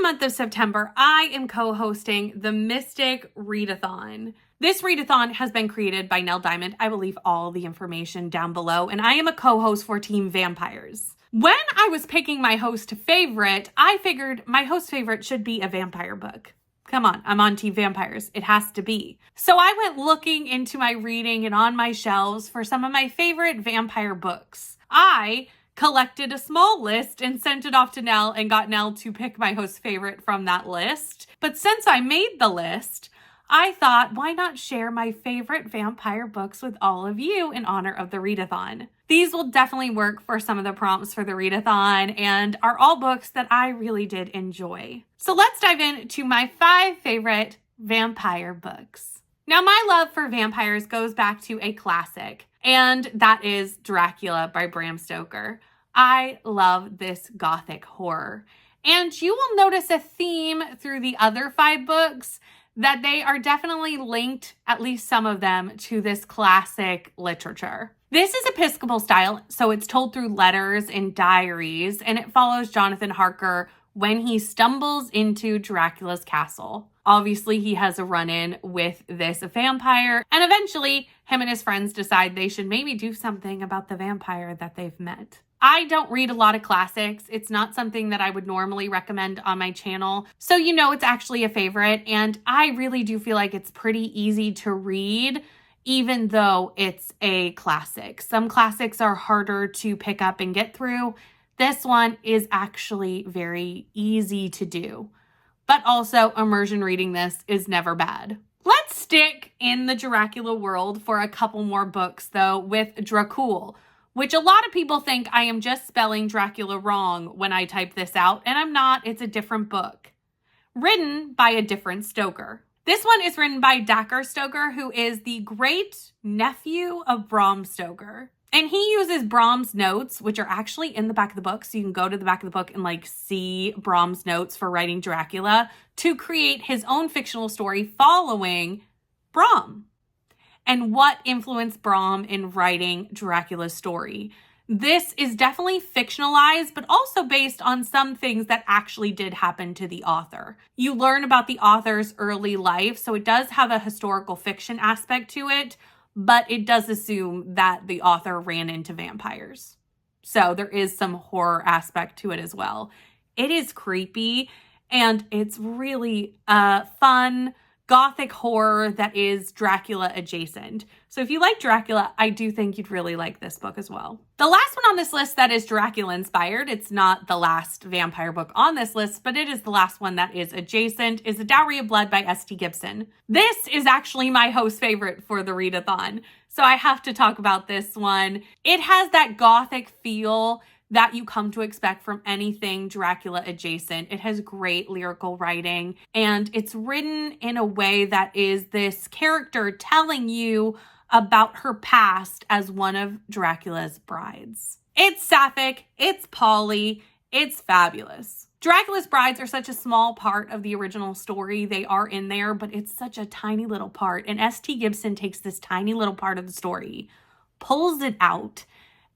month of September, I am co-hosting the Mystic Readathon. This readathon has been created by Nell Diamond. I will leave all the information down below, and I am a co-host for Team Vampires. When I was picking my host favorite, I figured my host favorite should be a vampire book. Come on, I'm on Team Vampires. It has to be. So I went looking into my reading and on my shelves for some of my favorite vampire books. I collected a small list and sent it off to Nell and got Nell to pick my host favorite from that list. But since I made the list, I thought, why not share my favorite vampire books with all of you in honor of the readathon? These will definitely work for some of the prompts for the readathon and are all books that I really did enjoy. So let's dive into my 5 favorite vampire books. Now, my love for vampires goes back to a classic, and that is Dracula by Bram Stoker. I love this gothic horror. And you will notice a theme through the other 5 books that they are definitely linked, at least some of them, to this classic literature. This is Episcopal style, so it's told through letters and diaries, and it follows Jonathan Harker when he stumbles into Dracula's castle. Obviously, he has a run-in with this vampire, and eventually, him and his friends decide they should maybe do something about the vampire that they've met. I don't read a lot of classics. It's not something that I would normally recommend on my channel, so you know it's actually a favorite, and I really do feel like it's pretty easy to read, even though it's a classic. Some classics are harder to pick up and get through. This one is actually very easy to do. But also, immersion reading this is never bad. Let's stick in the Dracula world for a couple more books, though, with Dracula, which a lot of people think I am just spelling Dracula wrong when I type this out, and I'm not. It's a different book, written by a different Stoker. This one is written by Dacre Stoker, who is the great nephew of Bram Stoker. And he uses Bram's notes, which are actually in the back of the book. So you can go to the back of the book and see Bram's notes for writing Dracula to create his own fictional story following Bram. And what influenced Bram in writing Dracula's story. This is definitely fictionalized, but also based on some things that actually did happen to the author. You learn about the author's early life, so it does have a historical fiction aspect to it, but it does assume that the author ran into vampires. So there is some horror aspect to it as well. It is creepy, and it's really fun gothic horror that is Dracula adjacent. So if you like Dracula, I do think you'd really like this book as well. The last one on this list that is Dracula inspired, it's not the last vampire book on this list, but it is the last one that is adjacent, is A Dowry of Blood by S.T. Gibson. This is actually my host favorite for the readathon, so I have to talk about this one. It has that gothic feel that you come to expect from anything Dracula adjacent. It has great lyrical writing, and it's written in a way that is this character telling you about her past as one of Dracula's brides. It's sapphic, it's Polly, it's fabulous. Dracula's brides are such a small part of the original story. They are in there, but it's such a tiny little part, and S.T. Gibson takes this tiny little part of the story, pulls it out,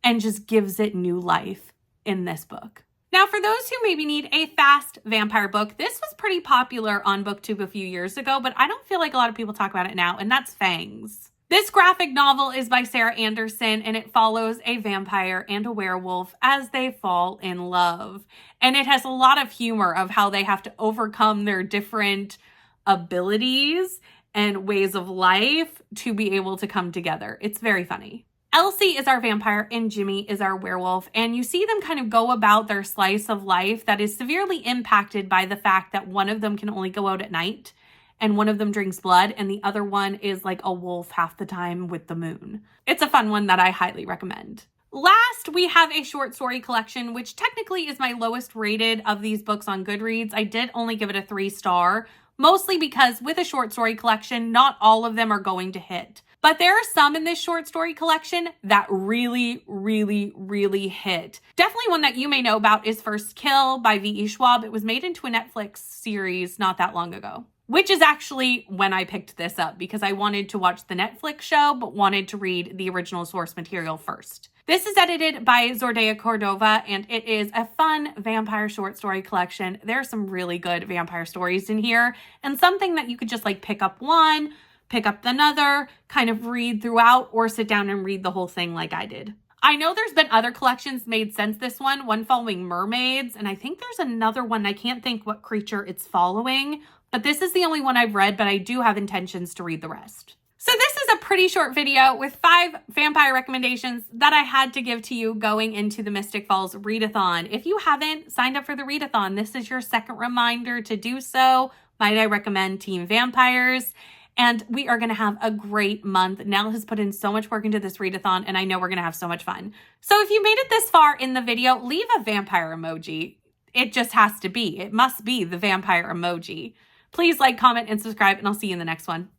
and just gives it new life in this book. Now, for those who maybe need a fast vampire book, this was pretty popular on BookTube a few years ago, but I don't feel like a lot of people talk about it now, and that's Fangs. This graphic novel is by Sarah Anderson, and it follows a vampire and a werewolf as they fall in love. And it has a lot of humor of how they have to overcome their different abilities and ways of life to be able to come together. It's very funny. Elsie is our vampire and Jimmy is our werewolf, and you see them kind of go about their slice of life that is severely impacted by the fact that one of them can only go out at night and one of them drinks blood and the other one is like a wolf half the time with the moon. It's a fun one that I highly recommend. Last, we have a short story collection, which technically is my lowest rated of these books on Goodreads. I did only give it a 3-star, mostly because with a short story collection, not all of them are going to hit. But there are some in this short story collection that really, really, really hit. Definitely one that you may know about is First Kill by V.E. Schwab. It was made into a Netflix series not that long ago. which is actually when I picked this up because I wanted to watch the Netflix show, but wanted to read the original source material first. This is edited by Zordea Cordova, and it is a fun vampire short story collection. There are some really good vampire stories in here, and something that you could just like pick up one, pick up another, kind of read throughout, or sit down and read the whole thing like I did. I know there's been other collections made since this one following mermaids, and I think there's another one. I can't think what creature it's following, but this is the only one I've read, but I do have intentions to read the rest. So this is a pretty short video with 5 vampire recommendations that I had to give to you going into the Mystic Falls Readathon. If you haven't signed up for the Readathon, this is your second reminder to do so. Might I recommend Team Vampires? And we are going to have a great month. Nell has put in so much work into this readathon, and I know we're going to have so much fun. So if you made it this far in the video, leave a vampire emoji. It just has to be. It must be the vampire emoji. Please like, comment, and subscribe, and I'll see you in the next one.